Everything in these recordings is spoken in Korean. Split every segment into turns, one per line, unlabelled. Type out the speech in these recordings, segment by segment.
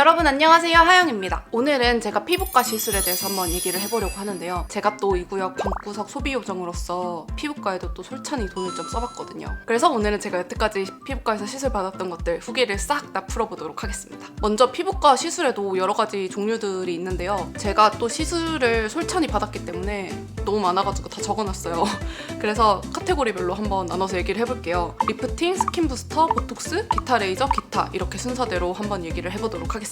여러분 안녕하세요, 하영입니다. 오늘은 제가 피부과 시술에 대해서 한번 얘기를 해보려고 하는데요. 제가 또 이 구역 방구석 소비요정으로서 피부과에도 또 솔찬히 돈을 좀 써봤거든요. 그래서 오늘은 제가 여태까지 피부과에서 시술 받았던 것들 후기를 싹 다 풀어보도록 하겠습니다. 먼저 피부과 시술에도 여러 가지 종류들이 있는데요. 제가 또 시술을 솔찬히 받았기 때문에 너무 많아가지고 다 적어놨어요. 그래서 카테고리별로 한번 나눠서 얘기를 해볼게요. 리프팅, 스킨 부스터, 보톡스, 기타 레이저, 기타 이렇게 순서대로 한번 얘기를 해보도록 하겠습니다.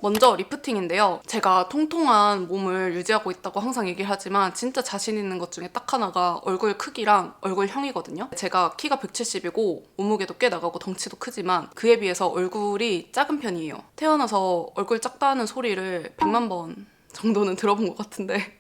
먼저 리프팅인데요. 제가 통통한 몸을 유지하고 있다고 항상 얘기를 하지만 진짜 자신 있는 것 중에 딱 하나가 얼굴 크기랑 얼굴형이거든요. 제가 키가 170이고 몸무게도 꽤 나가고 덩치도 크지만 그에 비해서 얼굴이 작은 편이에요. 태어나서 얼굴 작다는 소리를 100만 번 정도는 들어본 것 같은데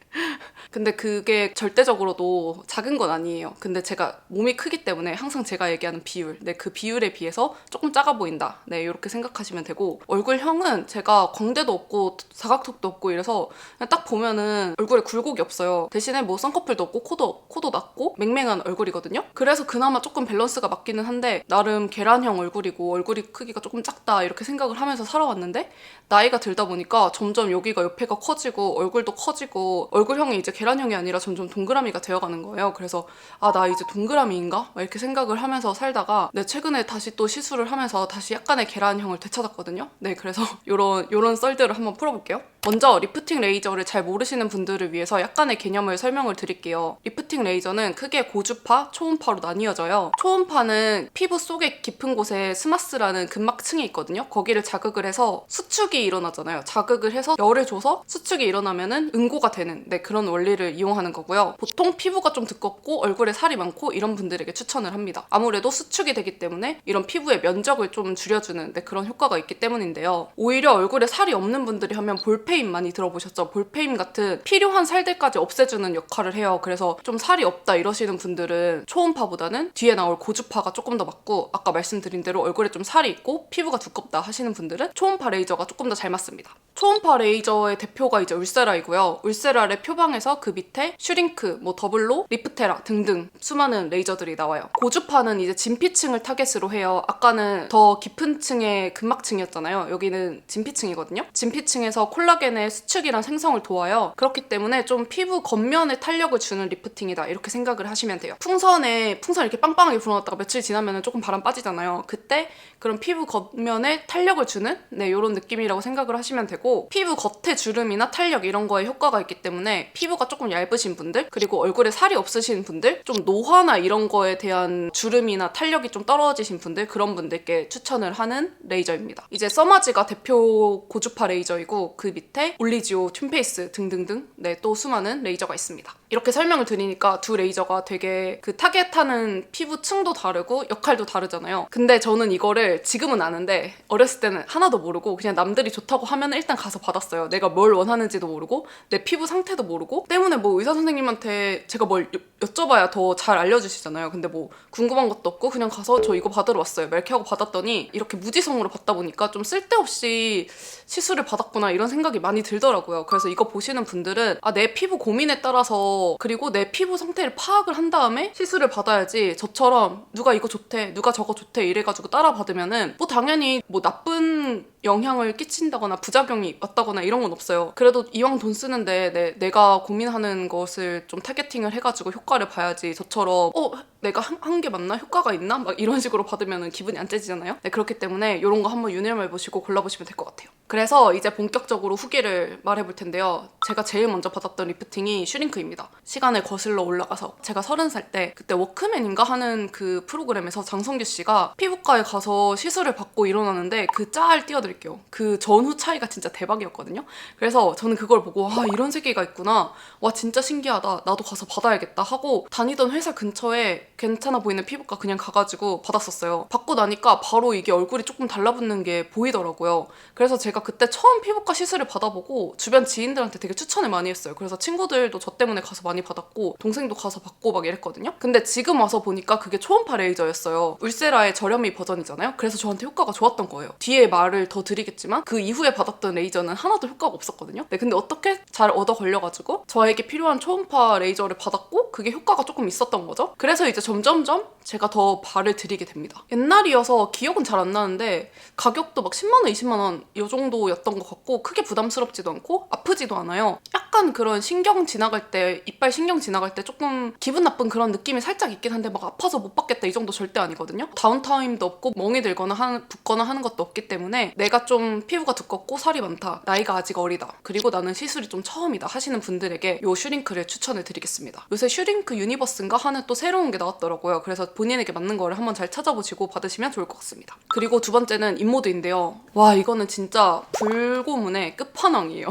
근데 그게 절대적으로도 작은 건 아니에요. 근데 제가 몸이 크기 때문에 항상 제가 얘기하는 비율, 그 비율에 비해서 조금 작아 보인다. 이렇게 생각하시면 되고, 얼굴형은 제가 광대도 없고 사각턱도 없고 이래서 그냥 딱 보면은 얼굴에 굴곡이 없어요. 대신에 뭐 쌍꺼풀도 없고 코도 낮고 맹맹한 얼굴이거든요. 그래서 그나마 조금 밸런스가 맞기는 한데 나름 계란형 얼굴이고 얼굴이 크기가 조금 작다 이렇게 생각을 하면서 살아왔는데 나이가 들다 보니까 점점 여기가 옆에가 커지고 얼굴도 커지고 얼굴형이 이제 계란형이 아니라 점점 동그라미가 되어가는 거예요. 그래서 나 이제 동그라미인가? 이렇게 생각을 하면서 살다가 최근에 다시 또 시술을 하면서 다시 약간의 계란형을 되찾았거든요. 그래서 요런 썰들을 한번 풀어볼게요. 먼저 리프팅 레이저를 잘 모르시는 분들을 위해서 약간의 개념을 설명을 드릴게요. 리프팅 레이저는 크게 고주파, 초음파로 나뉘어져요. 초음파는 피부 속의 깊은 곳에 스마스라는 근막층이 있거든요. 거기를 자극을 해서 수축이 일어나잖아요. 자극을 해서 열을 줘서 수축이 일어나면은 응고가 되는 그런 원리를 이용하는 거고요. 보통 피부가 좀 두껍고 얼굴에 살이 많고 이런 분들에게 추천을 합니다. 아무래도 수축이 되기 때문에 이런 피부의 면적을 좀 줄여주는 그런 효과가 있기 때문인데요. 오히려 얼굴에 살이 없는 분들이 하면 볼페임 많이 들어보셨죠? 볼페임 같은 필요한 살들까지 없애주는 역할을 해요. 그래서 좀 살이 없다 이러시는 분들은 초음파보다는 뒤에 나올 고주파가 조금 더 맞고, 아까 말씀드린 대로 얼굴에 좀 살이 있고 피부가 두껍다 하시는 분들은 초음파 레이저가 조금 더 잘 맞습니다. 초음파 레이저의 대표가 이제 울세라이고요. 울세라의 표방에서 그 밑에 슈링크, 더블로, 리프테라 등등 수많은 레이저들이 나와요. 고주파는 이제 진피층을 타겟으로 해요. 아까는 더 깊은 층의 근막층이었잖아요. 여기는 진피층이거든요. 진피층에서 콜라겐의 수축이랑 생성을 도와요. 그렇기 때문에 좀 피부 겉면에 탄력을 주는 리프팅이다 이렇게 생각을 하시면 돼요. 풍선 이렇게 빵빵하게 불어놨다가 며칠 지나면 조금 바람 빠지잖아요. 그때 그런 피부 겉면에 탄력을 주는 이런 느낌이라고 생각을 하시면 되고, 피부 겉에 주름이나 탄력 이런 거에 효과가 있기 때문에 피부가 조금 얇으신 분들, 그리고 얼굴에 살이 없으신 분들, 좀 노화나 이런 거에 대한 주름이나 탄력이 좀 떨어지신 분들, 그런 분들께 추천을 하는 레이저입니다. 이제 써마지가 대표 고주파 레이저이고 그 밑에 올리지오, 튠페이스 등등등 또 수많은 레이저가 있습니다. 이렇게 설명을 드리니까 두 레이저가 되게 그 타겟하는 피부층도 다르고 역할도 다르잖아요. 근데 저는 이거를 지금은 아는데 어렸을 때는 하나도 모르고 그냥 남들이 좋다고 하면 일단 가서 받았어요. 내가 뭘 원하는지도 모르고 내 피부 상태도 모르고, 때문에 의사 선생님한테 제가 뭘 여쭤봐야 더 잘 알려주시잖아요. 근데 궁금한 것도 없고 그냥 가서 저 이거 받으러 왔어요 이렇게 하고 받았더니 이렇게 무지성으로 받다 보니까 좀 쓸데없이 시술을 받았구나 이런 생각이 많이 들더라고요. 그래서 이거 보시는 분들은 내 피부 고민에 따라서, 그리고 내 피부 상태를 파악을 한 다음에 시술을 받아야지, 저처럼 누가 이거 좋대 누가 저거 좋대 이래가지고 따라 받으면은 당연히 나쁜 영향을 끼친다거나 부작용이 왔다거나 이런 건 없어요. 그래도 이왕 돈 쓰는데 내가 고민하는 것을 좀 타겟팅을 해가지고 효과를 봐야지, 저처럼 내가 한 게 맞나? 효과가 있나? 이런 식으로 받으면 기분이 안 째지잖아요. 그렇기 때문에 이런 거 한번 유념해보시고 골라보시면 될 것 같아요. 그래서 이제 본격적으로 후기를 말해볼 텐데요. 제가 제일 먼저 받았던 리프팅이 슈링크입니다. 시간을 거슬러 올라가서 제가 30살 때 그때 워크맨인가 하는 그 프로그램에서 장성규 씨가 피부과에 가서 시술을 받고 일어나는데 그 짤 띄워드릴게요. 그 전후 차이가 진짜 대박이었거든요. 그래서 저는 그걸 보고 이런 세계가 있구나, 와 진짜 신기하다, 나도 가서 받아야겠다 하고 다니던 회사 근처에 괜찮아 보이는 피부과 그냥 가가지고 받았었어요. 받고 나니까 바로 이게 얼굴이 조금 달라붙는 게 보이더라고요. 그래서 제가 그때 처음 피부과 시술을 받아보고 주변 지인들한테 되게 추천을 많이 했어요. 그래서 친구들도 저 때문에 가서 많이 받았고 동생도 가서 받고 이랬거든요. 근데 지금 와서 보니까 그게 초음파 레이저였어요. 울세라의 저렴이 버전이잖아요. 그래서 저한테 효과가 좋았던 거예요. 뒤에 말을 더 드리겠지만 그 이후에 받았던 레이저는 하나도 효과가 없었거든요. 근데 어떻게 잘 얻어 걸려가지고 저에게 필요한 초음파 레이저를 받았고 그게 효과가 조금 있었던 거죠. 그래서 이제 점점점 제가 더 발을 들이게 됩니다. 옛날이어서 기억은 잘 안 나는데 가격도 10만 원, 20만 원 이 정도 정도였던 것 같고 크게 부담스럽지도 않고 아프지도 않아요. 약간 그런 신경 지나갈 때, 이빨 신경 지나갈 때 조금 기분 나쁜 그런 느낌이 살짝 있긴 한데 막 아파서 못 받겠다 이 정도 절대 아니거든요. 다운타임도 없고 멍이 들거나 붓거나 하는 것도 없기 때문에 내가 좀 피부가 두껍고 살이 많다, 나이가 아직 어리다, 그리고 나는 시술이 좀 처음이다 하시는 분들에게 요 슈링크를 추천을 드리겠습니다. 요새 슈링크 유니버스인가 하는 또 새로운 게 나왔더라고요. 그래서 본인에게 맞는 거를 한번 잘 찾아보시고 받으시면 좋을 것 같습니다. 그리고 두 번째는 인모드인데요. 와, 이거는 진짜 불고문의 끝판왕이에요.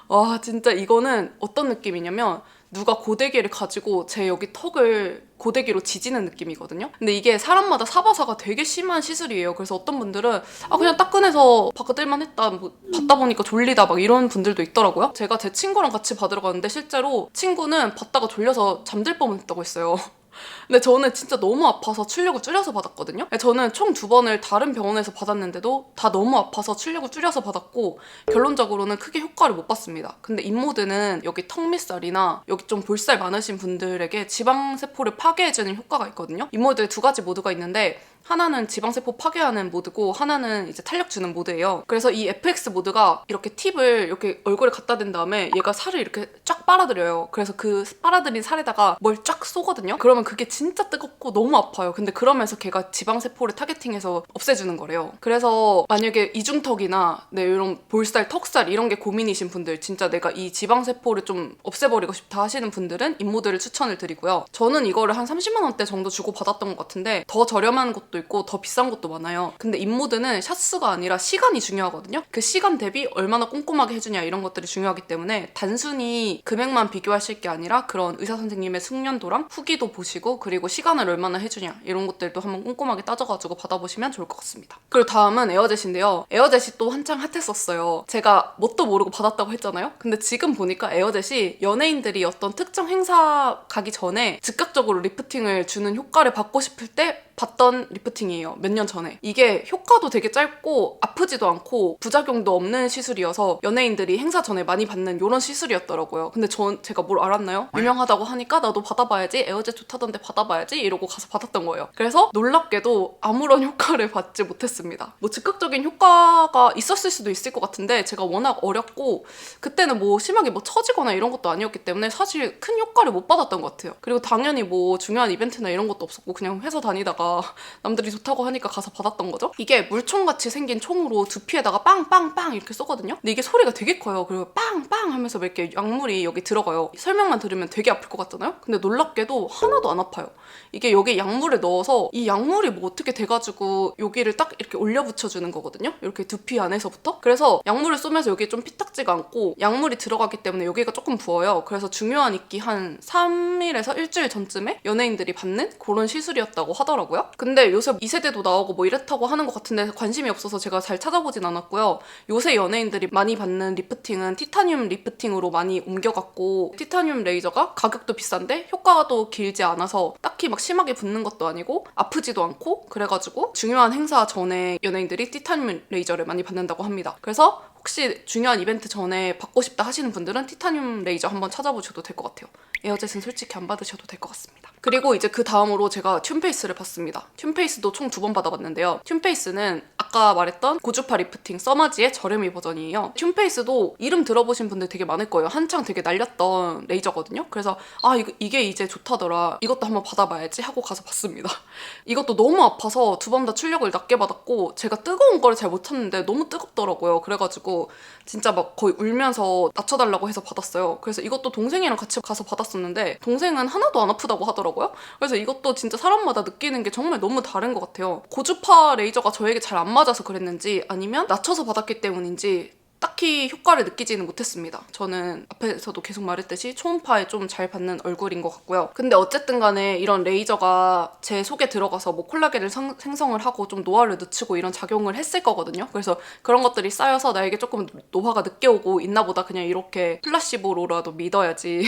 와, 진짜 이거는 어떤 느낌이냐면 누가 고데기를 가지고 제 여기 턱을 고데기로 지지는 느낌이거든요. 근데 이게 사람마다 사바사가 되게 심한 시술이에요. 그래서 어떤 분들은 그냥 따끈해서 받을만 했다, 뭐 받다 보니까 졸리다 막 이런 분들도 있더라고요. 제가 제 친구랑 같이 받으러 갔는데 실제로 친구는 받다가 졸려서 잠들 뻔했다고 했어요. 근데 저는 진짜 너무 아파서 출력을 줄여서 받았거든요. 저는 총 2번을 다른 병원에서 받았는데도 다 너무 아파서 출력을 줄여서 받았고 결론적으로는 크게 효과를 못 봤습니다. 근데 인모드는 여기 턱 밑살이나 여기 좀 볼살 많으신 분들에게 지방세포를 파괴해주는 효과가 있거든요. 인모드에 2가지 모드가 있는데 하나는 지방세포 파괴하는 모드고 하나는 이제 탄력 주는 모드예요. 그래서 이 FX 모드가 이렇게 팁을 이렇게 얼굴에 갖다 댄 다음에 얘가 살을 이렇게 쫙 빨아들여요. 그래서 그 빨아들인 살에다가 뭘 쫙 쏘거든요. 그러면 그게 진짜 뜨겁고 너무 아파요. 근데 그러면서 걔가 지방세포를 타겟팅해서 없애주는 거래요. 그래서 만약에 이중턱이나 이런 볼살, 턱살 이런 게 고민이신 분들, 진짜 내가 이 지방세포를 좀 없애버리고 싶다 하시는 분들은 인모드를 추천을 드리고요. 저는 이거를 한 30만 원대 정도 주고 받았던 것 같은데 더 저렴한 것도 있고 더 비싼 것도 많아요. 근데 인모드는 샷수가 아니라 시간이 중요하거든요. 그 시간 대비 얼마나 꼼꼼하게 해주냐 이런 것들이 중요하기 때문에 단순히 금액만 비교하실 게 아니라 그런 의사 선생님의 숙련도랑 후기도 보시고 그리고 시간을 얼마나 해주냐 이런 것들도 한번 꼼꼼하게 따져가지고 받아보시면 좋을 것 같습니다. 그리고 다음은 에어젯인데요. 에어젯이 또 한창 핫했었어요. 제가 뭣도 모르고 받았다고 했잖아요. 근데 지금 보니까 에어젯이 연예인들이 어떤 특정 행사 가기 전에 즉각적으로 리프팅을 주는 효과를 받고 싶을 때 봤던 리프팅이에요. 몇 년 전에. 이게 효과도 되게 짧고 아프지도 않고 부작용도 없는 시술이어서 연예인들이 행사 전에 많이 받는 이런 시술이었더라고요. 근데 제가 뭘 알았나요? 유명하다고 하니까 나도 받아봐야지, 에어젯 좋다던데 받아봐야지 이러고 가서 받았던 거예요. 그래서 놀랍게도 아무런 효과를 받지 못했습니다. 뭐 즉각적인 효과가 있었을 수도 있을 것 같은데 제가 워낙 어렸고 그때는 뭐 심하게 뭐 처지거나 이런 것도 아니었기 때문에 사실 큰 효과를 못 받았던 것 같아요. 그리고 당연히 뭐 중요한 이벤트나 이런 것도 없었고 그냥 회사 다니다가 남들이 좋다고 하니까 가서 받았던 거죠. 이게 물총같이 생긴 총으로 두피에다가 빵빵빵 이렇게 쏘거든요. 근데 이게 소리가 되게 커요. 그리고 빵빵 하면서 이렇게 약물이 여기 들어가요. 설명만 들으면 되게 아플 것 같잖아요. 근데 놀랍게도 하나도 안 아파요. 이게 여기 약물을 넣어서 이 약물이 뭐 어떻게 돼가지고 여기를 딱 이렇게 올려 붙여주는 거거든요. 이렇게 두피 안에서부터. 그래서 약물을 쏘면서 여기 좀 피딱지가 않고 약물이 들어가기 때문에 여기가 조금 부어요. 그래서 중요한 입기 한 3일에서 일주일 전쯤에 연예인들이 받는 그런 시술이었다고 하더라고요. 근데 요새 2세대도 나오고 뭐 이렇다고 하는 것 같은데 관심이 없어서 제가 잘 찾아보진 않았고요. 요새 연예인들이 많이 받는 리프팅은 티타늄 리프팅으로 많이 옮겨갔고 티타늄 레이저가 가격도 비싼데 효과도 길지 않아서 딱히 막 심하게 붓는 것도 아니고 아프지도 않고 그래가지고 중요한 행사 전에 연예인들이 티타늄 레이저를 많이 받는다고 합니다. 그래서 혹시 중요한 이벤트 전에 받고 싶다 하시는 분들은 티타늄 레이저 한번 찾아보셔도 될 것 같아요. 에어젯은 솔직히 안 받으셔도 될 것 같습니다. 그리고 이제 그 다음으로 제가 튠페이스를 봤습니다. 튠페이스도 총 2번 받아봤는데요. 튠페이스는 아까 말했던 고주파 리프팅 써마지의 저렴이 버전이에요. 튠페이스도 이름 들어보신 분들 되게 많을 거예요. 한창 되게 날렸던 레이저거든요. 그래서 이게 이제 좋다더라. 이것도 한번 받아봐야지 하고 가서 봤습니다. 이것도 너무 아파서 2번 다 출력을 낮게 받았고 제가 뜨거운 거를 잘 못 참는데 너무 뜨겁더라고요. 그래가지고 진짜 막 거의 울면서 낮춰달라고 해서 받았어요. 그래서 이것도 동생이랑 같이 가서 받았었는데 동생은 하나도 안 아프다고 하더라고요. 그래서 이것도 진짜 사람마다 느끼는 게 정말 너무 다른 것 같아요. 고주파 레이저가 저에게 잘 안 맞아서 그랬는지 아니면 낮춰서 받았기 때문인지 딱히 효과를 느끼지는 못했습니다. 저는 앞에서도 계속 말했듯이 초음파에 좀 잘 받는 얼굴인 것 같고요. 근데 어쨌든 간에 이런 레이저가 제 속에 들어가서 뭐 콜라겐을 생성을 하고 좀 노화를 늦추고 이런 작용을 했을 거거든요. 그래서 그런 것들이 쌓여서 나에게 조금 노화가 늦게 오고 있나 보다, 그냥 이렇게 플라시보로라도 믿어야지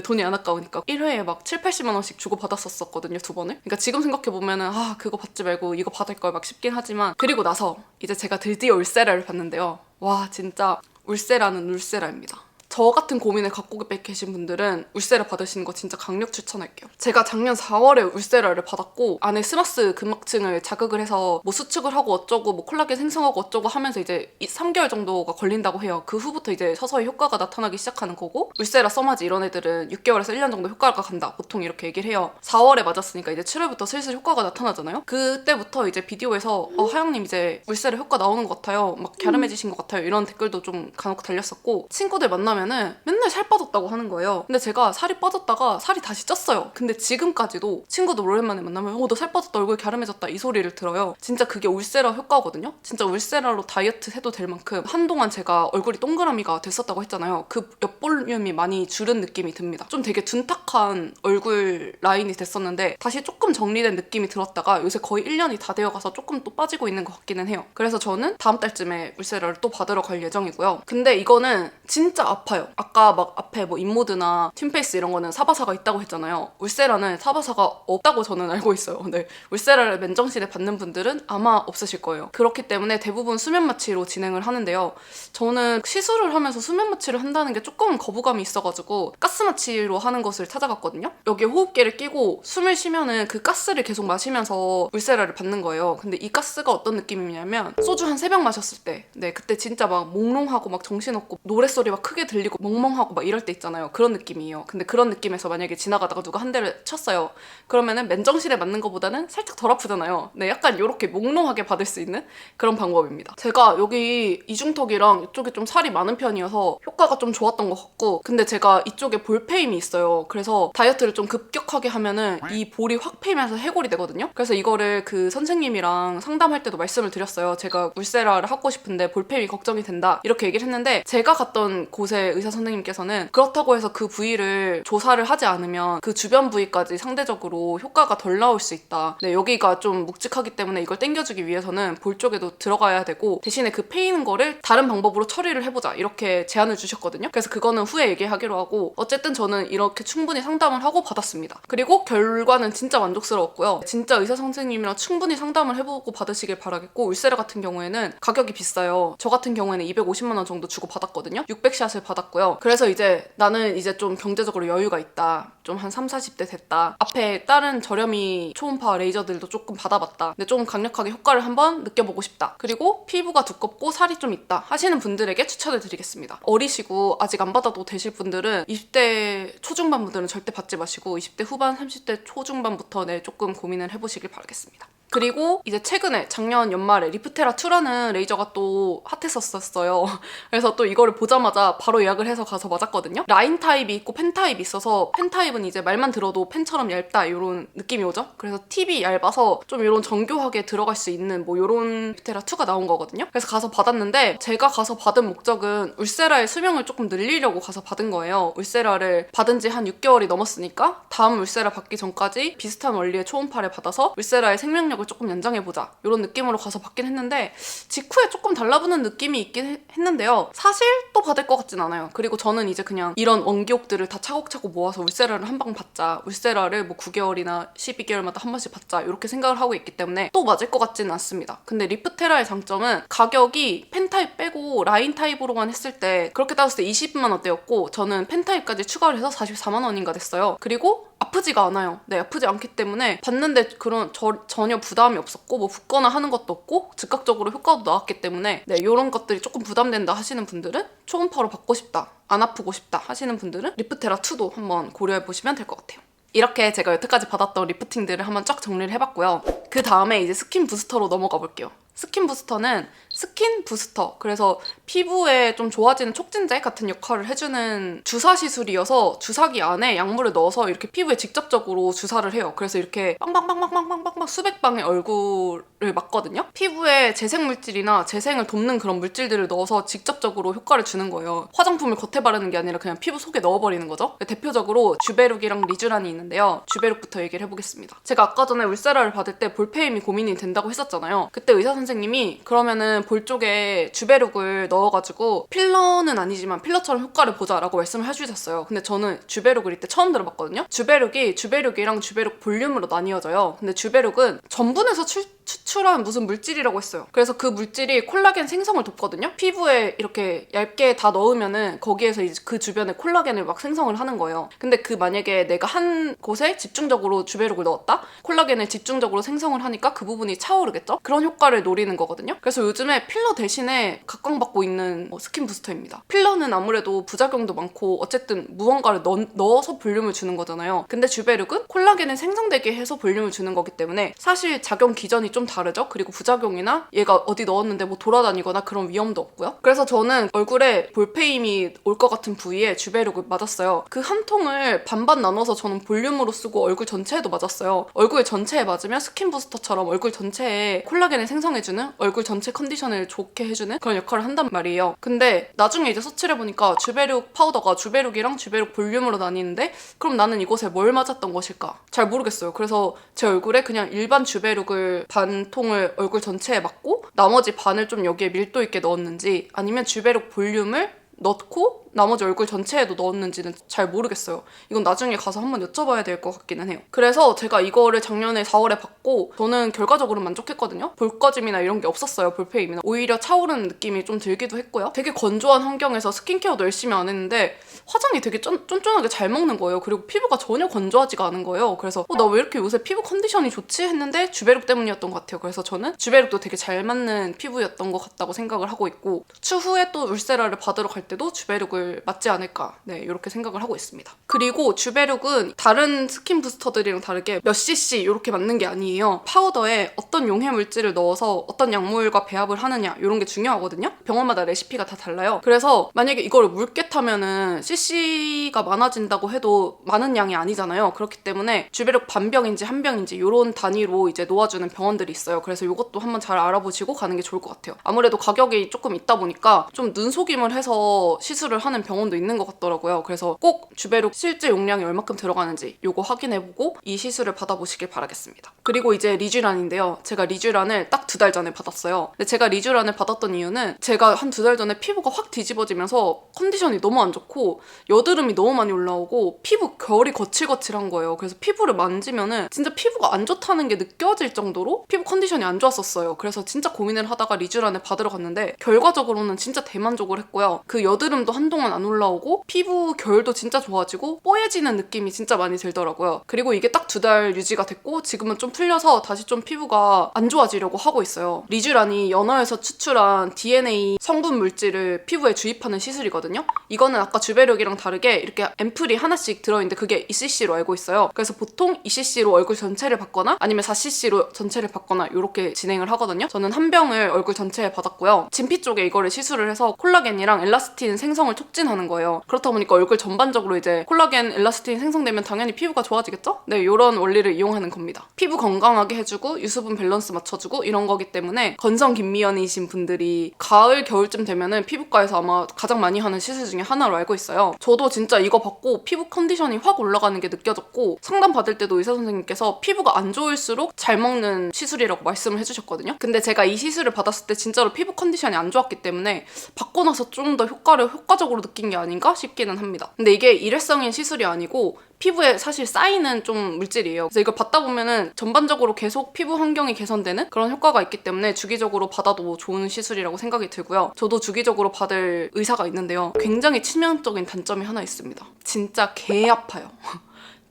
돈이 안 아까우니까 1회에 막 7, 80만 원씩 주고 받았었거든요, 2번을. 그러니까 지금 생각해보면은 그거 받지 말고 이거 받을 걸 막 싶긴 하지만, 그리고 나서 이제 제가 드디어 울세라를 봤는데요. 와, 진짜 울세라는 울세라입니다. 저 같은 고민을 갖고 계신 분들은 울세라 받으시는 거 진짜 강력 추천할게요. 제가 작년 4월에 울세라를 받았고 안에 스마스 근막층을 자극을 해서 뭐 수축을 하고 어쩌고 뭐 콜라겐 생성하고 어쩌고 하면서 이제 3개월 정도가 걸린다고 해요. 그 후부터 이제 서서히 효과가 나타나기 시작하는 거고, 울세라, 써마지 이런 애들은 6개월에서 1년 정도 효과가 간다 보통 이렇게 얘기를 해요. 4월에 맞았으니까 이제 7월부터 슬슬 효과가 나타나잖아요. 그때부터 이제 비디오에서 하영님 이제 울세라 효과 나오는 것 같아요, 막 갸름해지신 것 같아요, 이런 댓글도 좀 간혹 달렸었고, 친구들 만나면은 맨날 살 빠졌다고 하는 거예요. 근데 제가 살이 빠졌다가 살이 다시 쪘어요. 근데 지금까지도 친구들 오랜만에 만나면 너 살 빠졌다, 얼굴 갸름해졌다 이 소리를 들어요. 진짜 그게 울세라 효과거든요. 진짜 울세라로 다이어트 해도 될 만큼 한동안 제가 얼굴이 동그라미가 됐었다고 했잖아요. 그 옆볼륨이 많이 줄은 느낌이 듭니다. 좀 되게 둔탁한 얼굴 라인이 됐었는데 다시 조금 정리된 느낌이 들었다가 요새 거의 1년이 다 되어가서 조금 또 빠지고 있는 것 같기는 해요. 그래서 저는 다음 달쯤에 울세라를 또 받으러 갈 예정이고요. 근데 이거는 진짜 아파요. 아까 막 앞에 뭐 인모드나 튠페이스 이런 거는 사바사가 있다고 했잖아요. 울세라는 사바사가 없다고 저는 알고 있어요. 근데 울세라를 맨정신에 받는 분들은 아마 없으실 거예요. 그렇기 때문에 대부분 수면 마취로 진행을 하는데요. 저는 시술을 하면서 수면 마취를 한다는 게 조금 거부감이 있어가지고 가스 마취로 하는 것을 찾아갔거든요. 여기에 호흡기를 끼고 숨을 쉬면은 그 가스를 계속 마시면서 울세라를 받는 거예요. 근데 이 가스가 어떤 느낌이냐면 소주 한 3병 마셨을 때, 네, 그때 진짜 막 몽롱하고 막 정신없고 노랫소리 막 크게 들리고 멍멍하고 막 이럴 때 있잖아요. 그런 느낌이에요. 근데 그런 느낌에서 만약에 지나가다가 누가 한 대를 쳤어요. 그러면은 맨정신에 맞는 것보다는 살짝 덜 아프잖아요. 네, 약간 이렇게 몽롱하게 받을 수 있는 그런 방법입니다. 제가 여기 이중턱이랑 이쪽에 좀 살이 많은 편이어서 효과가 좀 좋았던 것 같고, 근데 제가 이쪽에 볼 페임이 있어요. 그래서 다이어트를 좀 급격하게 하면은 이 볼이 확 페이면서 해골이 되거든요. 그래서 이거를 그 선생님이랑 상담할 때도 말씀을 드렸어요. 제가 울세라를 하고 싶은데 볼 페임이 걱정이 된다 이렇게 얘기를 했는데, 제가 갔던 곳의 의사 선생님께서는 그렇다고 해서 그 부위를 조사를 하지 않으면 그 주변 부위까지 상대적으로 효과가 덜 나올 수 있다. 네, 여기가 좀 묵직하기 때문에 이걸 당겨주기 위해서는 볼 쪽에도 들어가야 되고 대신에 그 페이는 거를 다른 방법으로 처리를 해보자 이렇게 제안을 주셨거든요. 그래서 그거는 후에 얘기하기로 하고, 어쨌든 저는 이렇게 충분히 상담을 하고 받았습니다. 그리고 결과는 진짜 만족스러웠고요. 진짜 의사 선생님이랑 충분히 상담을 해보고 받으시길 바라겠고, 울세라 같은 경우에는 가격이 비싸요. 저 같은 경우에는 250만 원 정도 주고 받았거든요. 600샷을 받았고요. 그래서 이제 나는 이제 좀 경제적으로 여유가 있다, 좀 한 3, 40대 됐다, 앞에 다른 저렴이 초음파 레이저들도 조금 받아봤다, 근데 좀 강력하게 효과를 한번 느껴보고 싶다, 그리고 피부가 두껍고 살이 좀 있다 하시는 분들에게 추천을 드리겠습니다. 어리시고 아직 안 받아도 되실 분들은 20대 초중반 분들은 절대 받지 마시고 20대 후반, 30대 초중반부터 네, 조금 고민을 해보시길 바라겠습니다. 그리고 이제 최근에 작년 연말에 리프테라2라는 레이저가 또 핫했었어요. 그래서 또 이거를 보자마자 바로 예약을 해서 가서 맞았거든요. 라인 타입이 있고 펜 타입이 있어서, 펜 타입은 이제 말만 들어도 펜처럼 얇다 이런 느낌이 오죠. 그래서 팁이 얇아서 좀 이런 정교하게 들어갈 수 있는 뭐 이런 리프테라2가 나온 거거든요. 그래서 가서 받았는데, 제가 가서 받은 목적은 울세라의 수명을 조금 늘리려고 가서 받은 거예요. 울세라를 받은 지 한 6개월이 넘었으니까 다음 울세라 받기 전까지 비슷한 원리의 초음파를 받아서 울세라의 생명력을 조금 연장해보자 이런 느낌으로 가서 받긴 했는데, 직후에 조금 달라붙는 느낌이 있긴 했는데요. 사실 또 받을 것 같진 않아요. 그리고 저는 이제 그냥 이런 원기옥들을 다 차곡차곡 모아서 울세라를 한 방 받자, 울세라를 뭐 9개월이나 12개월마다 한 번씩 받자 이렇게 생각을 하고 있기 때문에 또 맞을 것 같지는 않습니다. 근데 리프테라의 장점은 가격이 펜 타입 빼고 라인 타입으로만 했을 때 그렇게 따졌을 때 20만 원대였고, 저는 펜 타입까지 추가를 해서 44만 원인가 됐어요. 그리고 아프지가 않아요. 네, 아프지 않기 때문에 받는데 그런 전혀 부담이 없었고, 뭐 붓거나 하는 것도 없고 즉각적으로 효과도 나왔기 때문에 네, 이런 것들이 조금 부담된다 하시는 분들은, 초음파로 받고 싶다, 안 아프고 싶다 하시는 분들은 리프테라2도 한번 고려해보시면 될 것 같아요. 이렇게 제가 여태까지 받았던 리프팅들을 한번 쫙 정리를 해봤고요. 그 다음에 이제 스킨 부스터로 넘어가 볼게요. 스킨 부스터는 스킨 부스터, 그래서 피부에 좀 좋아지는 촉진제 같은 역할을 해주는 주사 시술이어서 주사기 안에 약물을 넣어서 이렇게 피부에 직접적으로 주사를 해요. 그래서 이렇게 빵빵빵빵빵빵빵 수백 방의 얼굴을 맞거든요. 피부에 재생 물질이나 재생을 돕는 그런 물질들을 넣어서 직접적으로 효과를 주는 거예요. 화장품을 겉에 바르는 게 아니라 그냥 피부 속에 넣어버리는 거죠. 대표적으로 주베룩이랑 리쥬란이 있는데요. 주베룩부터 얘기를 해보겠습니다. 제가 아까 전에 울세라를 받을 때 볼페임이 고민이 된다고 했었잖아요. 그때 의사 선생님이 그러면은 볼 쪽에 주베룩을 넣어가지고 필러는 아니지만 필러처럼 효과를 보자라고 말씀을 해주셨어요. 근데 저는 주베룩을 이때 처음 들어봤거든요. 주베룩이 주베룩이랑 주베룩 볼륨으로 나뉘어져요. 근데 주베룩은 전분에서 추출한 무슨 물질이라고 했어요. 그래서 그 물질이 콜라겐 생성을 돕거든요. 피부에 이렇게 얇게 다 넣으면은 거기에서 이제 그 주변에 콜라겐을 막 생성을 하는 거예요. 근데 그 만약에 내가 한 곳에 집중적으로 주베룩을 넣었다? 콜라겐을 집중적으로 생성을 하니까 그 부분이 차오르겠죠? 그런 효과를 노리는 거거든요. 그래서 요즘에 필러 대신에 각광받고 있는 스킨 부스터입니다. 필러는 아무래도 부작용도 많고 어쨌든 무언가를 넣어서 볼륨을 주는 거잖아요. 근데 주베룩은 콜라겐을 생성되게 해서 볼륨을 주는 거기 때문에 사실 작용 기전이 좀 다르죠? 그리고 부작용이나 얘가 어디 넣었는데 뭐 돌아다니거나 그런 위험도 없고요. 그래서 저는 얼굴에 볼페임이 올 것 같은 부위에 주베룩을 맞았어요. 그 한 통을 반반 나눠서 저는 볼륨으로 쓰고 얼굴 전체에도 맞았어요. 얼굴 전체에 맞으면 스킨 부스터처럼 얼굴 전체에 콜라겐을 생성해주는, 얼굴 전체 컨디션을 좋게 해주는 그런 역할을 한단 말이에요. 근데 나중에 이제 서치를 해보니까 주베룩 파우더가 주베룩이랑 주베룩 볼륨으로 나뉘는데 그럼 나는 이곳에 뭘 맞았던 것일까? 잘 모르겠어요. 그래서 제 얼굴에 그냥 일반 주베룩을 반 통을 얼굴 전체에 맞고 나머지 반을 좀 여기에 밀도 있게 넣었는지 아니면 주베룩 볼륨을 넣고 나머지 얼굴 전체에도 넣었는지는 잘 모르겠어요. 이건 나중에 가서 한번 여쭤봐야 될 것 같기는 해요. 그래서 제가 이거를 작년에 4월에 받고 저는 결과적으로 만족했거든요. 볼꺼짐이나 이런 게 없었어요. 볼페임이나. 오히려 차오르는 느낌이 좀 들기도 했고요. 되게 건조한 환경에서 스킨케어도 열심히 안 했는데 화장이 되게 쫀쫀하게 잘 먹는 거예요. 그리고 피부가 전혀 건조하지가 않은 거예요. 그래서 나 왜 이렇게 요새 피부 컨디션이 좋지? 했는데 주베룩 때문이었던 것 같아요. 그래서 저는 주베룩도 되게 잘 맞는 피부였던 것 같다고 생각을 하고 있고 추후에 또 울세라를 받으러 갈 때도 주베룩을 맞지 않을까 이렇게 생각을 하고 있습니다. 그리고 주베룩은 다른 스킨 부스터들이랑 다르게 몇 cc 이렇게 맞는 게 아니에요. 파우더에 어떤 용해 물질을 넣어서 어떤 약물과 배합을 하느냐 이런 게 중요하거든요. 병원마다 레시피가 다 달라요. 그래서 만약에 이거를 묽게 타면은 cc가 많아진다고 해도 많은 양이 아니잖아요. 그렇기 때문에 주베룩 반 병인지 한 병인지 이런 단위로 이제 놓아주는 병원들이 있어요. 그래서 이것도 한번 잘 알아보시고 가는 게 좋을 것 같아요. 아무래도 가격이 조금 있다 보니까 좀 눈속임을 해서 시술을 하는 병원도 있는 것 같더라고요. 그래서 꼭 주베룩 실제 용량이 얼마큼 들어가는지 요거 확인해보고 이 시술을 받아보시길 바라겠습니다. 그리고 이제 리쥬란인데요. 제가 리쥬란을 딱 2달 전에 받았어요. 근데 제가 리쥬란을 받았던 이유는 제가 한 2달 전에 피부가 확 뒤집어지면서 컨디션이 너무 안 좋고 여드름이 너무 많이 올라오고 피부 결이 거칠거칠한 거예요. 그래서 피부를 만지면은 진짜 피부가 안 좋다는 게 느껴질 정도로 피부 컨디션이 안 좋았었어요. 그래서 진짜 고민을 하다가 리쥬란을 받으러 갔는데 결과적으로는 진짜 대만족을 했고요. 그 여드름도 한동안 안 올라오고 피부 결도 진짜 좋아지고 뽀얘지는 느낌이 진짜 많이 들더라고요. 그리고 이게 딱 2달 유지가 됐고 지금은 좀 풀려서 다시 좀 피부가 안 좋아지려고 하고 있어요. 리쥬란이 연어에서 추출한 DNA 성분 물질을 피부에 주입하는 시술이거든요. 이거는 아까 주베룩이랑 다르게 이렇게 앰플이 하나씩 들어있는데 그게 2cc로 알고 있어요. 그래서 보통 2cc로 얼굴 전체를 받거나 아니면 4cc로 전체를 받거나 이렇게 진행을 하거든요. 저는 한 병을 얼굴 전체에 받았고요. 진피 쪽에 이거를 시술을 해서 콜라겐이랑 엘라스틴 생성을 촉진하는 거예요. 그렇다 보니까 얼굴 전반적으로 이제 콜라겐, 엘라스틴이 생성되면 당연히 피부가 좋아지겠죠? 네, 이런 원리를 이용하는 겁니다. 피부 건강하게 해주고 유수분 밸런스 맞춰주고 이런 거기 때문에 건성 김미연이신 분들이 가을, 겨울쯤 되면은 피부과에서 아마 가장 많이 하는 시술 중에 하나로 알고 있어요. 저도 진짜 이거 받고 피부 컨디션이 확 올라가는 게 느껴졌고 상담 받을 때도 의사 선생님께서 피부가 안 좋을수록 잘 먹는 시술이라고 말씀을 해주셨거든요. 근데 제가 이 시술을 받았을 때 진짜로 피부 컨디션이 안 좋았기 때문에 받고 나서 좀 더 효과를 효과적으로 느낀 게 아닌가 싶기는 합니다. 근데 이게 일회성인 시술이 아니고 피부에 사실 쌓이는 좀 물질이에요. 그래서 이걸 받다 보면은 전반적으로 계속 피부 환경이 개선되는 그런 효과가 있기 때문에 주기적으로 받아도 좋은 시술이라고 생각이 들고요. 저도 주기적으로 받을 의사가 있는데요. 굉장히 치명적인 단점이 하나 있습니다. 진짜 개 아파요.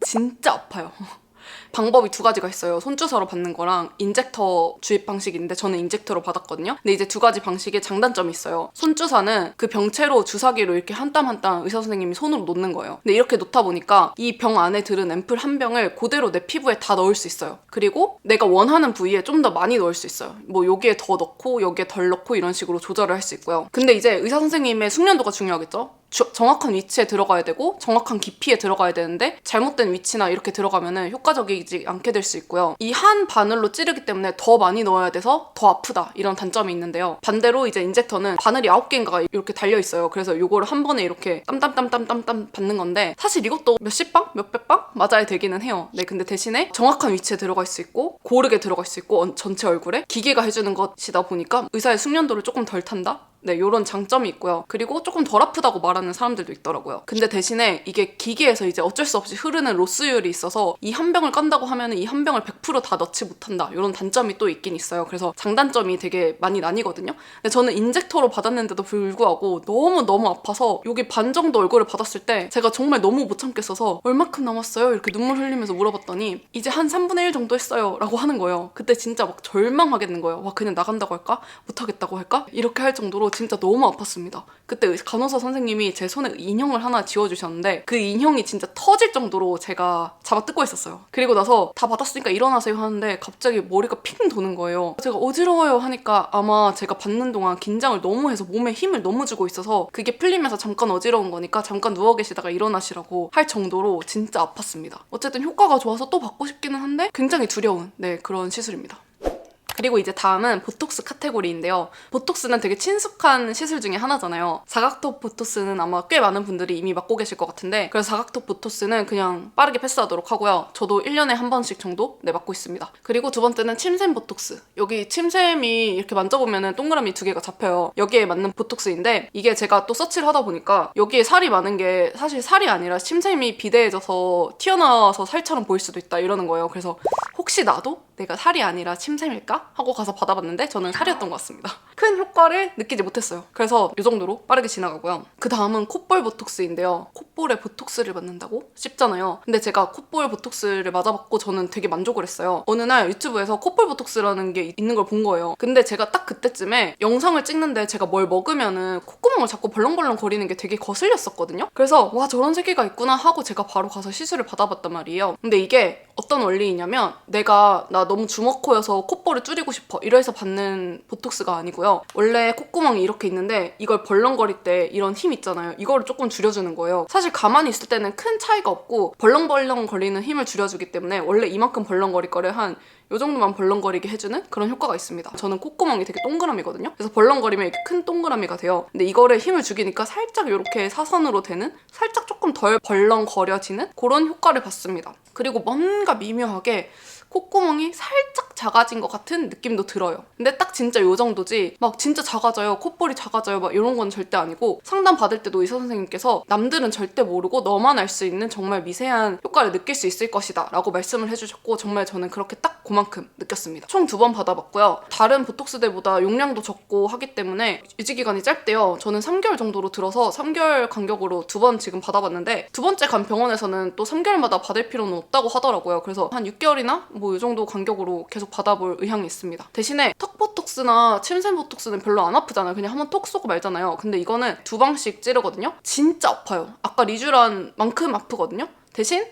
진짜 아파요. 방법이 2가지가 있어요. 손주사로 받는 거랑 인젝터 주입 방식인데 저는 인젝터로 받았거든요. 근데 이제 2가지 방식에 장단점이 있어요. 손주사는 그 병채로 주사기로 이렇게 한 땀 한 땀 의사 선생님이 손으로 놓는 거예요. 근데 이렇게 놓다 보니까 이 병 안에 들은 앰플 한 병을 그대로 내 피부에 다 넣을 수 있어요. 그리고 내가 원하는 부위에 좀 더 많이 넣을 수 있어요. 뭐 여기에 더 넣고 여기에 덜 넣고 이런 식으로 조절을 할 수 있고요. 근데 이제 의사 선생님의 숙련도가 중요하겠죠? 정확한 위치에 들어가야 되고 정확한 깊이에 들어가야 되는데 잘못된 위치나 이렇게 들어가면 효과적이지 않게 될 수 있고요. 이 한 바늘로 찌르기 때문에 더 많이 넣어야 돼서 더 아프다 이런 단점이 있는데요. 반대로 이제 인젝터는 바늘이 9개인가 이렇게 달려있어요. 그래서 이거를 한 번에 이렇게 땀땀땀땀땀땀 받는 건데 사실 이것도 몇십 방? 몇백 방? 맞아야 되기는 해요. 네, 근데 대신에 정확한 위치에 들어갈 수 있고 고르게 들어갈 수 있고 전체 얼굴에 기계가 해주는 것이다 보니까 의사의 숙련도를 조금 덜 탄다? 네, 요런 장점이 있고요. 그리고 조금 덜 아프다고 말하는 사람들도 있더라고요. 근데 대신에 이게 기계에서 이제 어쩔 수 없이 흐르는 로스율이 있어서 이 한 병을 깐다고 하면은 이 한 병을 100%다 넣지 못한다. 요런 단점이 또 있긴 있어요. 그래서 장단점이 되게 많이 나뉘거든요. 근데 저는 인젝터로 받았는데도 불구하고 너무너무 아파서 여기 반 정도 얼굴을 받았을 때 제가 정말 너무 못 참겠어서 얼마큼 남았어요? 이렇게 눈물 흘리면서 물어봤더니 이제 한 3분의 1 정도 했어요 라고 하는 거예요. 그때 진짜 막 절망하겠는 거예요. 와, 그냥 나간다고 할까? 못하겠다고 할까? 이렇게 할 정도로 진짜 너무 아팠습니다. 그때 간호사 선생님이 제 손에 인형을 하나 지워주셨는데 그 인형이 진짜 터질 정도로 제가 잡아뜯고 있었어요. 그리고 나서 다 받았으니까 일어나세요 하는데 갑자기 머리가 핑 도는 거예요. 제가 어지러워요 하니까 아마 제가 받는 동안 긴장을 너무 해서 몸에 힘을 너무 주고 있어서 그게 풀리면서 잠깐 어지러운 거니까 잠깐 누워 계시다가 일어나시라고 할 정도로 진짜 아팠습니다. 어쨌든 효과가 좋아서 또 받고 싶기는 한데 굉장히 두려운 그런 시술입니다. 그리고 이제 다음은 보톡스 카테고리인데요. 보톡스는 되게 친숙한 시술 중에 하나잖아요. 사각턱 보톡스는 아마 꽤 많은 분들이 이미 맞고 계실 것 같은데 그래서 사각턱 보톡스는 그냥 빠르게 패스하도록 하고요. 저도 1년에 한 번씩 정도 맞고 있습니다. 그리고 두 번째는 침샘 보톡스. 여기 침샘이 이렇게 만져보면 동그라미 2개가 잡혀요. 여기에 맞는 보톡스인데 이게 제가 또 서치를 하다 보니까 여기에 살이 많은 게 사실 살이 아니라 침샘이 비대해져서 튀어나와서 살처럼 보일 수도 있다 이러는 거예요. 그래서 혹시 나도 내가 살이 아니라 침샘일까? 하고 가서 받아봤는데 저는 살이었던 것 같습니다. 큰 효과를 느끼지 못했어요. 그래서 이 정도로 빠르게 지나가고요. 그 다음은 콧볼 보톡스인데요. 콧볼에 보톡스를 맞는다고? 쉽잖아요. 근데 제가 콧볼 보톡스를 맞아봤고 저는 되게 만족을 했어요. 어느 날 유튜브에서 콧볼 보톡스라는 게 있는 걸 본 거예요. 근데 제가 딱 그때쯤에 영상을 찍는데 제가 뭘 먹으면은 콧구멍을 자꾸 벌렁벌렁 거리는 게 되게 거슬렸었거든요. 그래서 와, 저런 세계가 있구나 하고 제가 바로 가서 시술을 받아봤단 말이에요. 근데 이게 어떤 원리이냐면 나 너무 주먹코여서 콧볼을 줄이고 싶어 이래서 받는 보톡스가 아니고요. 원래 콧구멍이 이렇게 있는데 이걸 벌렁거릴 때 이런 힘 있잖아요. 이거를 조금 줄여주는 거예요. 사실 가만히 있을 때는 큰 차이가 없고 벌렁벌렁 거리는 힘을 줄여주기 때문에 원래 이만큼 벌렁거릴 거를 한 이 정도만 벌렁거리게 해주는 그런 효과가 있습니다. 저는 콧구멍이 되게 동그라미거든요. 그래서 벌렁거리면 이렇게 큰 동그라미가 돼요. 근데 이거를 힘을 죽이니까 살짝 이렇게 사선으로 되는 살짝 조금 덜 벌렁거려지는 그런 효과를 받습니다. 그리고 뭔가 미묘하게 콧구멍이 살짝 작아진 것 같은 느낌도 들어요. 근데 딱 진짜 요 정도지 막 진짜 작아져요, 콧볼이 작아져요 막 이런 건 절대 아니고 상담 받을 때도 의사 선생님께서 남들은 절대 모르고 너만 알 수 있는 정말 미세한 효과를 느낄 수 있을 것이다 라고 말씀을 해주셨고 정말 저는 그렇게 딱 그만큼 느꼈습니다. 총 2번 받아봤고요. 다른 보톡스들보다 용량도 적고 하기 때문에 유지기간이 짧대요. 저는 3개월 정도로 들어서 3개월 간격으로 2번 지금 받아봤는데 두 번째 간 병원에서는 또 3개월마다 받을 필요는 없다고 하더라고요. 그래서 한 6개월이나 뭐 이 정도 간격으로 계속 받아볼 의향이 있습니다. 대신에 턱 보톡스나 침샘 보톡스는 별로 안 아프잖아요. 그냥 한번 톡 쏘고 말잖아요. 근데 이거는 2방씩 찌르거든요. 진짜 아파요. 아까 리쥬란만큼 아프거든요. 대신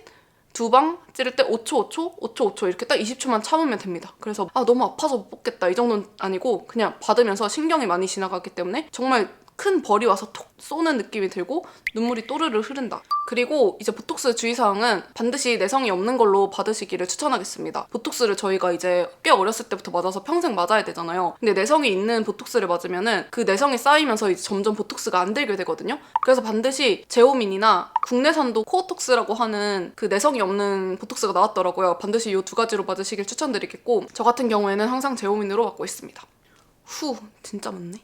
2방 찌를 때 5초, 5초, 5초, 5초 이렇게 딱 20초만 참으면 됩니다. 그래서 너무 아파서 못 뽑겠다 이 정도는 아니고 그냥 받으면서 신경이 많이 지나가기 때문에 정말 큰 벌이 와서 톡 쏘는 느낌이 들고 눈물이 또르르 흐른다. 그리고 이제 보톡스 주의사항은 반드시 내성이 없는 걸로 받으시기를 추천하겠습니다. 보톡스를 저희가 이제 꽤 어렸을 때부터 맞아서 평생 맞아야 되잖아요. 근데 내성이 있는 보톡스를 맞으면은 그 내성이 쌓이면서 이제 점점 보톡스가 안 들게 되거든요. 그래서 반드시 제오민이나 국내산도 코어톡스라고 하는 그 내성이 없는 보톡스가 나왔더라고요. 반드시 이 2가지로 맞으시길 추천드리겠고 저 같은 경우에는 항상 제오민으로 맞고 있습니다. 진짜 많네.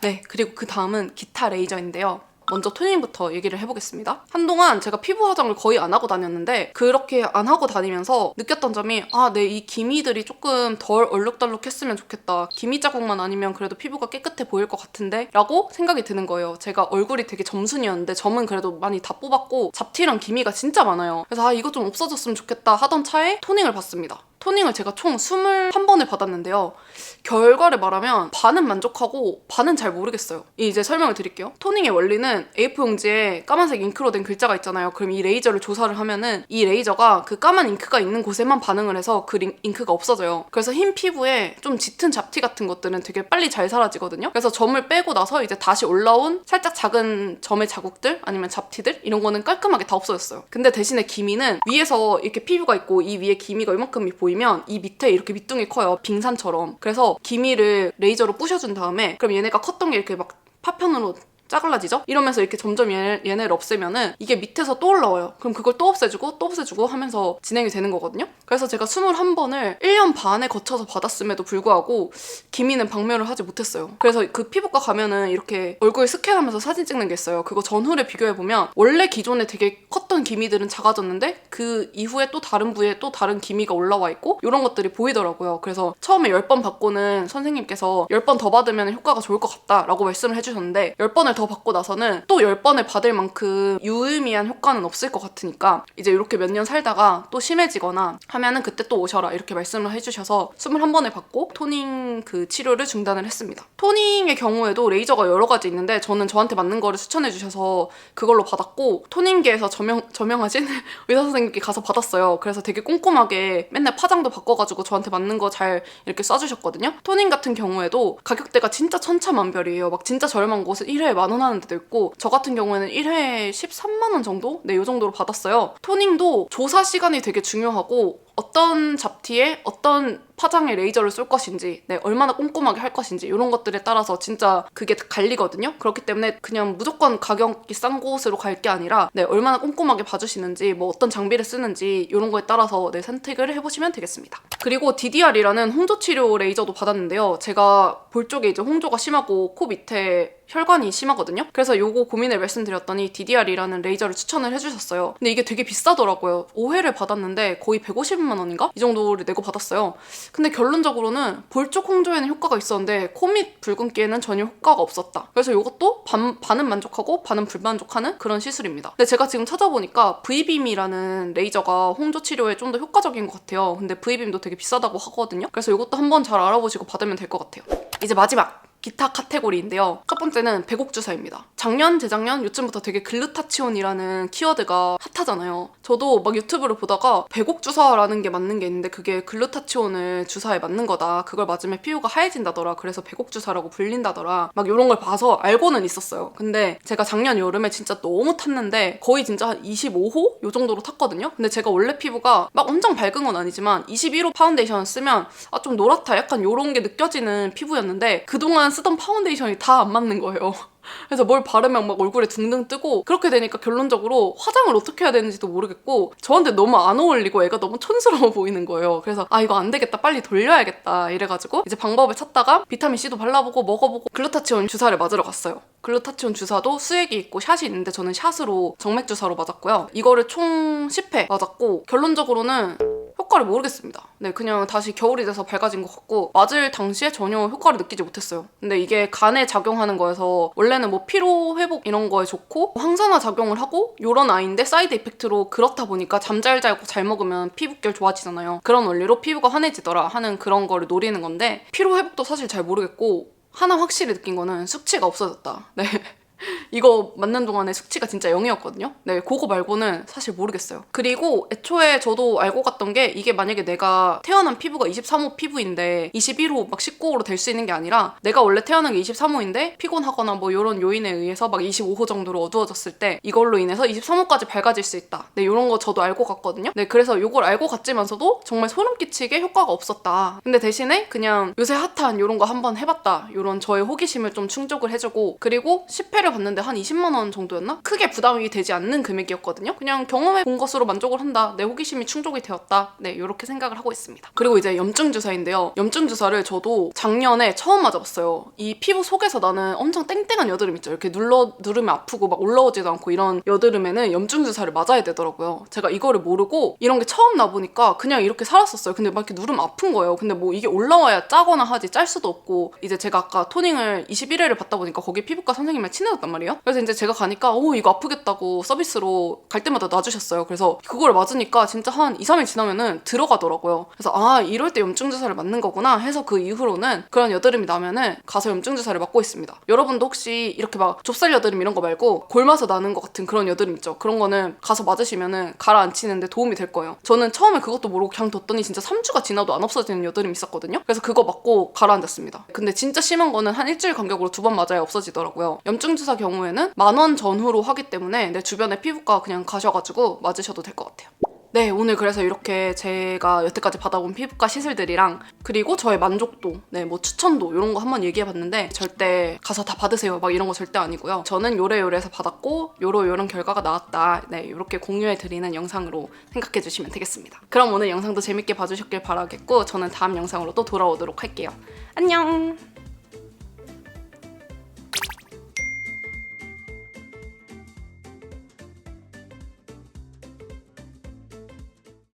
네, 그리고 그 다음은 기타 레이저인데요. 먼저 토닝부터 얘기를 해보겠습니다. 한동안 제가 피부 화장을 거의 안 하고 다녔는데 그렇게 안 하고 다니면서 느꼈던 점이 이 기미들이 조금 덜 얼룩덜룩했으면 좋겠다. 기미 자국만 아니면 그래도 피부가 깨끗해 보일 것 같은데? 라고 생각이 드는 거예요. 제가 얼굴이 되게 점순이었는데 점은 그래도 많이 다 뽑았고 잡티랑 기미가 진짜 많아요. 그래서 이거 좀 없어졌으면 좋겠다 하던 차에 토닝을 받습니다. 토닝을 제가 총 21번을 받았는데요. 결과를 말하면 반은 만족하고 반은 잘 모르겠어요. 이제 설명을 드릴게요. 토닝의 원리는 A4 용지에 까만색 잉크로 된 글자가 있잖아요. 그럼 이 레이저를 조사를 하면은 이 레이저가 그 까만 잉크가 있는 곳에만 반응을 해서 그 잉크가 없어져요. 그래서 흰 피부에 좀 짙은 잡티 같은 것들은 되게 빨리 잘 사라지거든요. 그래서 점을 빼고 나서 이제 다시 올라온 살짝 작은 점의 자국들 아니면 잡티들 이런 거는 깔끔하게 다 없어졌어요. 근데 대신에 기미는 위에서 이렇게 피부가 있고 이 위에 기미가 이만큼이 보이면 이 밑에 이렇게 밑둥이 커요. 빙산처럼. 그래서 기미를 레이저로 부셔준 다음에 그럼 얘네가 컸던 게 이렇게 막 파편으로 짜글라지죠? 이러면서 이렇게 점점 얘네를 없애면은 이게 밑에서 또 올라와요. 그럼 그걸 또 없애주고 하면서 진행이 되는 거거든요. 그래서 제가 21번을 1년 반에 거쳐서 받았음에도 불구하고 기미는 박멸을 하지 못했어요. 그래서 그 피부과 가면은 이렇게 얼굴 스캔하면서 사진 찍는 게 있어요. 그거 전후를 비교해보면 원래 기존에 되게 컸던 기미들은 작아졌는데 그 이후에 또 다른 부위에 또 다른 기미가 올라와 있고 이런 것들이 보이더라고요. 그래서 처음에 10번 받고는 선생님께서 10번 더 받으면 효과가 좋을 것 같다라고 말씀을 해주셨는데 10번을 더 받고 나서는 또 10번을 받을 만큼 유의미한 효과는 없을 것 같으니까 이제 이렇게 몇 년 살다가 또 심해지거나 하면은 그때 또 오셔라 이렇게 말씀을 해주셔서 21번을 받고 토닝 그 치료를 중단을 했습니다. 토닝의 경우에도 레이저가 여러 가지 있는데 저는 저한테 맞는 거를 추천해 주셔서 그걸로 받았고 토닝계에서 저명하신 의사 선생님께 가서 받았어요. 그래서 되게 꼼꼼하게 맨날 파장도 바꿔가지고 저한테 맞는 거 잘 이렇게 쏴주셨거든요. 토닝 같은 경우에도 가격대가 진짜 천차만별이에요. 막 진짜 저렴한 곳은 1회에 10,000원 하는 데도 있고 저 같은 경우에는 1회에 13만 원 정도? 네, 이 정도로 받았어요. 토닝도 조사 시간이 되게 중요하고 어떤 잡티에 어떤 파장의 레이저를 쏠 것인지 얼마나 꼼꼼하게 할 것인지 이런 것들에 따라서 진짜 그게 갈리거든요. 그렇기 때문에 그냥 무조건 가격이 싼 곳으로 갈 게 아니라 얼마나 꼼꼼하게 봐주시는지 뭐 어떤 장비를 쓰는지 이런 거에 따라서 선택을 해보시면 되겠습니다. 그리고 DDR이라는 홍조 치료 레이저도 받았는데요. 제가 볼 쪽에 이제 홍조가 심하고 코 밑에 혈관이 심하거든요. 그래서 요거 고민을 말씀드렸더니 DDR이라는 레이저를 추천을 해주셨어요. 근데 이게 되게 비싸더라고요. 5회를 받았는데 거의 150만 원인가? 이 정도를 내고 받았어요. 근데 결론적으로는 볼 쪽 홍조에는 효과가 있었는데 코 밑 붉은기에는 전혀 효과가 없었다. 그래서 이것도 반은 만족하고 반은 불만족하는 그런 시술입니다. 근데 제가 지금 찾아보니까 V빔이라는 레이저가 홍조 치료에 좀 더 효과적인 것 같아요. 근데 V빔도 되게 비싸다고 하거든요. 그래서 이것도 한번 잘 알아보시고 받으면 될 것 같아요. 이제 마지막! 기타 카테고리인데요. 첫 번째는 배곡주사입니다. 작년, 재작년 요즘부터 되게 글루타치온이라는 키워드가 핫하잖아요. 저도 막 유튜브를 보다가 배곡주사라는 게 맞는 게 있는데 그게 글루타치온을 주사에 맞는 거다. 그걸 맞으면 피부가 하얘진다더라. 그래서 배곡주사라고 불린다더라. 막 이런 걸 봐서 알고는 있었어요. 근데 제가 작년 여름에 진짜 너무 탔는데 거의 진짜 한 25호? 요 정도로 탔거든요. 근데 제가 원래 피부가 막 엄청 밝은 건 아니지만 21호 파운데이션 쓰면 좀 노랗다 약간 요런 게 느껴지는 피부였는데 그동안 쓰던 파운데이션이 다 안 맞는 거예요. 그래서 뭘 바르면 막 얼굴에 둥둥 뜨고 그렇게 되니까 결론적으로 화장을 어떻게 해야 되는지도 모르겠고 저한테 너무 안 어울리고 애가 너무 촌스러워 보이는 거예요. 그래서 이거 안 되겠다 빨리 돌려야겠다 이래가지고 이제 방법을 찾다가 비타민C도 발라보고 먹어보고 글루타치온 주사를 맞으러 갔어요. 글루타치온 주사도 수액이 있고 샷이 있는데 저는 샷으로 정맥 주사로 맞았고요. 이거를 총 10회 맞았고 결론적으로는 효과를 모르겠습니다. 그냥 다시 겨울이 돼서 밝아진 것 같고 맞을 당시에 전혀 효과를 느끼지 못했어요. 근데 이게 간에 작용하는 거여서 원래는 뭐 피로 회복 이런 거에 좋고 항산화 작용을 하고 요런 아이인데 사이드 이펙트로 그렇다 보니까 잠 잘 자고 잘 먹으면 피부결 좋아지잖아요. 그런 원리로 피부가 환해지더라 하는 그런 거를 노리는 건데 피로 회복도 사실 잘 모르겠고 하나 확실히 느낀 거는 숙취가 없어졌다. 이거 맞는 동안에 숙취가 진짜 0이었거든요. 그거 말고는 사실 모르겠어요. 그리고 애초에 저도 알고 갔던 게 이게 만약에 내가 태어난 피부가 23호 피부인데 21호 막 19호로 될 수 있는 게 아니라 내가 원래 태어난 게 23호인데 피곤하거나 뭐 이런 요인에 의해서 막 25호 정도로 어두워졌을 때 이걸로 인해서 23호까지 밝아질 수 있다. 이런 거 저도 알고 갔거든요. 그래서 이걸 알고 갔지만서도 정말 소름 끼치게 효과가 없었다. 근데 대신에 그냥 요새 핫한 이런 거 한번 해봤다. 이런 저의 호기심을 좀 충족을 해주고 그리고 10회를 봤는데 한 20만 원 정도였나? 크게 부담이 되지 않는 금액이었거든요. 그냥 경험해 본 것으로 만족을 한다. 내 호기심이 충족이 되었다. 이렇게 생각을 하고 있습니다. 그리고 이제 염증 주사인데요. 염증 주사를 저도 작년에 처음 맞아봤어요. 이 피부 속에서 나는 엄청 땡땡한 여드름 있죠. 이렇게 누르면 아프고 막 올라오지도 않고 이런 여드름에는 염증 주사를 맞아야 되더라고요. 제가 이거를 모르고 이런 게 처음 나보니까 그냥 이렇게 살았었어요. 근데 막 이렇게 누르면 아픈 거예요. 근데 뭐 이게 올라와야 짜거나 하지 짤 수도 없고 이제 제가 아까 토닝을 21회를 받다 보니까 거기 피부과 선생님이랑 친해졌단 말이에요. 그래서 이제 제가 가니까 이거 아프겠다고 서비스로 갈 때마다 놔주셨어요. 그래서 그걸 맞으니까 진짜 한 2, 3일 지나면은 들어가더라고요. 그래서 이럴 때 염증 주사를 맞는 거구나 해서 그 이후로는 그런 여드름이 나면은 가서 염증 주사를 맞고 있습니다. 여러분도 혹시 이렇게 막 좁쌀 여드름 이런 거 말고 골마서 나는 것 같은 그런 여드름 있죠. 그런 거는 가서 맞으시면은 가라앉히는데 도움이 될 거예요. 저는 처음에 그것도 모르고 그냥 뒀더니 진짜 3주가 지나도 안 없어지는 여드름이 있었거든요. 그래서 그거 맞고 가라앉았습니다. 근데 진짜 심한 거는 한 일주일 간격으로 2번 맞아야 없어지더라고요. 염증 주사 경우에는 10,000원 전후로 하기 때문에 내 주변에 피부과 그냥 가셔가지고 맞으셔도 될 것 같아요. 네, 오늘 그래서 이렇게 제가 여태까지 받아본 피부과 시술들이랑 그리고 저의 만족도, 네, 뭐 추천도 이런 거 한번 얘기해봤는데 절대 가서 다 받으세요 막 이런 거 절대 아니고요. 저는 요래요래해서 받았고 요런 결과가 나왔다. 네, 이렇게 공유해드리는 영상으로 생각해주시면 되겠습니다. 그럼 오늘 영상도 재밌게 봐주셨길 바라겠고 저는 다음 영상으로 또 돌아오도록 할게요. 안녕!